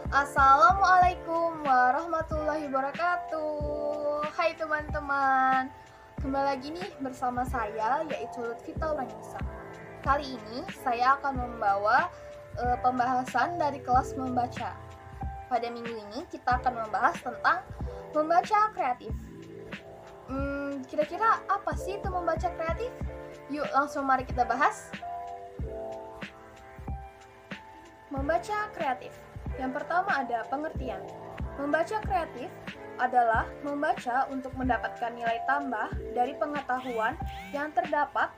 Assalamualaikum warahmatullahi wabarakatuh. Hai teman-teman, kembali lagi nih bersama saya yaitu Lutfita Uranisa. Kali ini saya akan membawa pembahasan dari kelas membaca. Pada minggu ini kita akan membahas tentang membaca kreatif. Kira-kira apa sih itu membaca kreatif? Yuk langsung mari kita bahas. Membaca kreatif. Yang pertama ada pengertian. Membaca kreatif adalah membaca untuk mendapatkan nilai tambah dari pengetahuan yang terdapat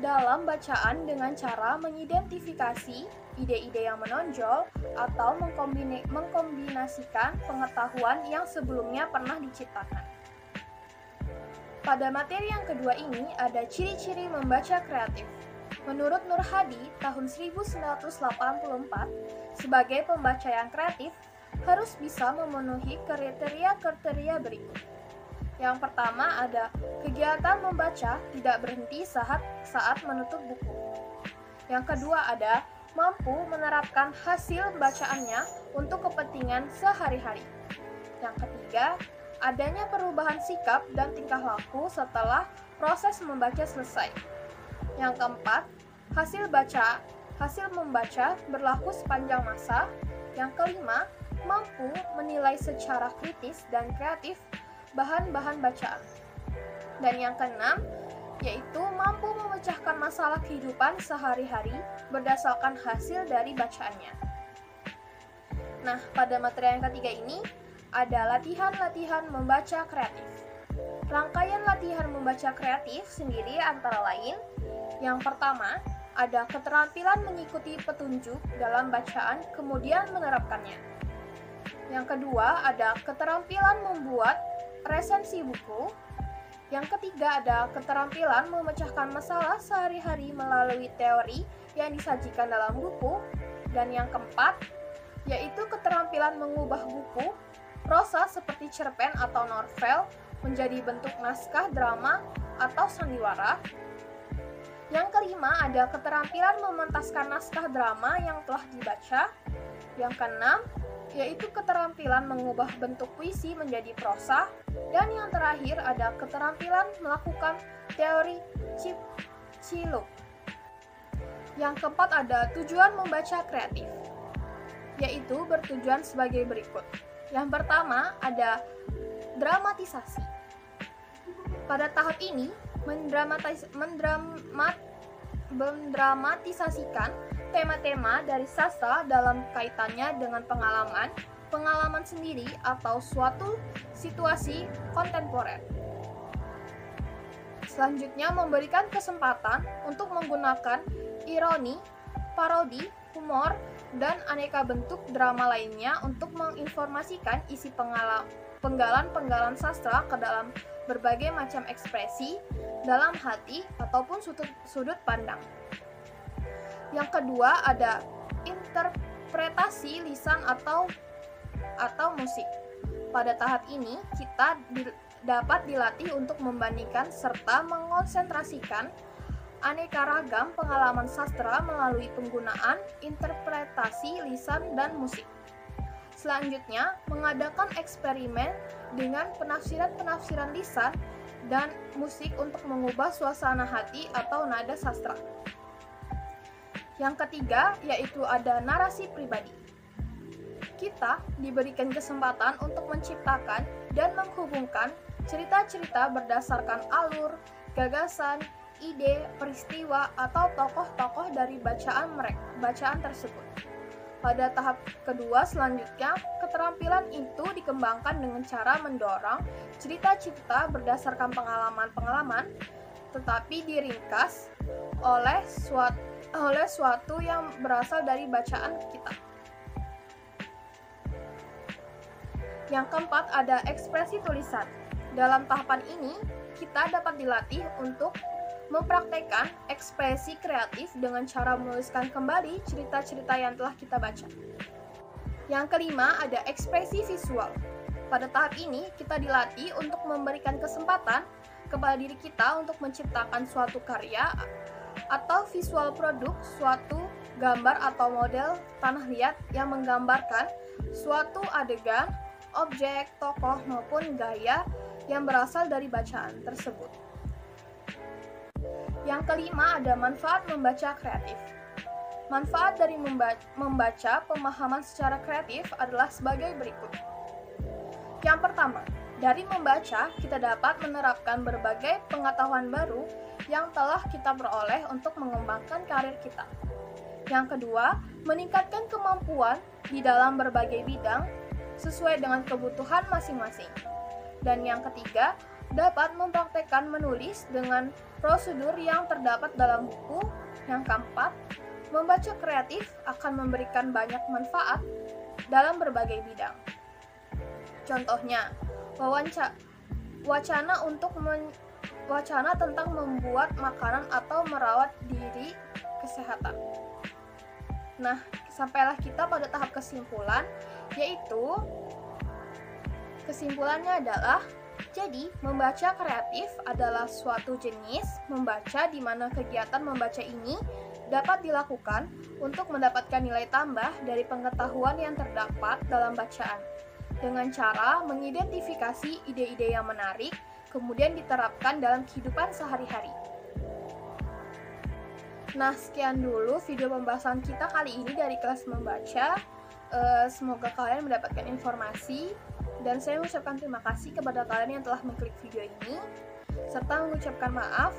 dalam bacaan dengan cara mengidentifikasi ide-ide yang menonjol atau mengkombinasikan pengetahuan yang sebelumnya pernah diciptakan. Pada materi yang kedua ini ada ciri-ciri membaca kreatif. Menurut Nur Hadi tahun 1984, sebagai pembaca yang kreatif harus bisa memenuhi kriteria-kriteria berikut. Yang pertama ada kegiatan membaca tidak berhenti saat menutup buku. Yang kedua ada mampu menerapkan hasil bacaannya untuk kepentingan sehari-hari. Yang ketiga, adanya perubahan sikap dan tingkah laku setelah proses membaca selesai. Yang keempat, hasil membaca berlaku sepanjang masa. Yang kelima, mampu menilai secara kritis dan kreatif bahan-bahan bacaan. Dan yang keenam, yaitu mampu memecahkan masalah kehidupan sehari-hari berdasarkan hasil dari bacaannya. Nah, pada materi yang ketiga ini ada latihan-latihan membaca kreatif. Rangkaian latihan membaca kreatif sendiri antara lain: yang pertama, ada keterampilan mengikuti petunjuk dalam bacaan kemudian menerapkannya. Yang kedua, ada keterampilan membuat resensi buku. Yang ketiga, ada keterampilan memecahkan masalah sehari-hari melalui teori yang disajikan dalam buku. Dan yang keempat, yaitu keterampilan mengubah buku prosa seperti cerpen atau novel menjadi bentuk naskah drama atau sandiwara. Yang kelima, ada keterampilan mementaskan naskah drama yang telah dibaca. Yang keenam, yaitu keterampilan mengubah bentuk puisi menjadi prosa. Dan yang terakhir, ada keterampilan melakukan teori Ciciluk. Yang keempat, ada tujuan membaca kreatif, yaitu bertujuan sebagai berikut. Yang pertama, ada dramatisasi. Pada tahap ini, mendramatisasikan tema-tema dari sastra dalam kaitannya dengan pengalaman sendiri atau suatu situasi kontemporer. Selanjutnya, memberikan kesempatan untuk menggunakan ironi, parodi, humor, dan aneka bentuk drama lainnya untuk menginformasikan isi penggalan-penggalan sastra ke dalam berbagai macam ekspresi dalam hati ataupun sudut pandang. Yang kedua, ada interpretasi lisan atau musik. Pada tahap ini, kita dapat dilatih untuk membandingkan serta mengonsentrasikan aneka ragam pengalaman sastra melalui penggunaan interpretasi lisan dan musik. Selanjutnya, mengadakan eksperimen dengan penafsiran lisan dan musik untuk mengubah suasana hati atau nada sastra. Yang ketiga, yaitu ada narasi pribadi. Kita diberikan kesempatan untuk menciptakan dan menghubungkan cerita-cerita berdasarkan alur, gagasan, ide, peristiwa, atau tokoh-tokoh dari bacaan tersebut. Pada tahap kedua selanjutnya, keterampilan itu dikembangkan dengan cara mendorong cerita-cerita berdasarkan pengalaman-pengalaman, tetapi diringkas oleh suatu yang berasal dari bacaan kita. Yang keempat, ada ekspresi tulisan. Dalam tahapan ini, kita dapat dilatih untuk mempraktekkan ekspresi kreatif dengan cara menuliskan kembali cerita-cerita yang telah kita baca. Yang kelima, ada ekspresi visual. Pada tahap ini, kita dilatih untuk memberikan kesempatan kepada diri kita untuk menciptakan suatu karya atau visual produk suatu gambar atau model tanah liat yang menggambarkan suatu adegan, objek, tokoh, maupun gaya yang berasal dari bacaan tersebut. Yang kelima ada manfaat membaca kreatif. Manfaat dari membaca pemahaman secara kreatif adalah sebagai berikut. Yang pertama, dari membaca kita dapat menerapkan berbagai pengetahuan baru yang telah kita peroleh untuk mengembangkan karir kita. Yang kedua, meningkatkan kemampuan di dalam berbagai bidang sesuai dengan kebutuhan masing-masing. Dan yang ketiga, dapat mempraktekkan menulis dengan prosedur yang terdapat dalam buku. Yang keempat, membaca kreatif akan memberikan banyak manfaat dalam berbagai bidang. Contohnya, wacana tentang membuat makanan atau merawat diri kesehatan. Nah, sampailah kita pada tahap kesimpulan, yaitu kesimpulannya adalah jadi, membaca kreatif adalah suatu jenis membaca di mana kegiatan membaca ini dapat dilakukan untuk mendapatkan nilai tambah dari pengetahuan yang terdapat dalam bacaan, dengan cara mengidentifikasi ide-ide yang menarik, kemudian diterapkan dalam kehidupan sehari-hari. Nah, sekian dulu video pembahasan kita kali ini dari kelas membaca. Semoga kalian mendapatkan informasi, dan saya mengucapkan terima kasih kepada kalian yang telah mengklik video ini, serta mengucapkan maaf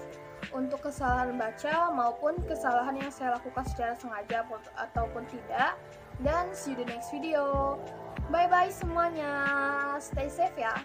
untuk kesalahan baca maupun kesalahan yang saya lakukan secara sengaja ataupun tidak. Dan see you the next video. Bye bye semuanya, stay safe ya.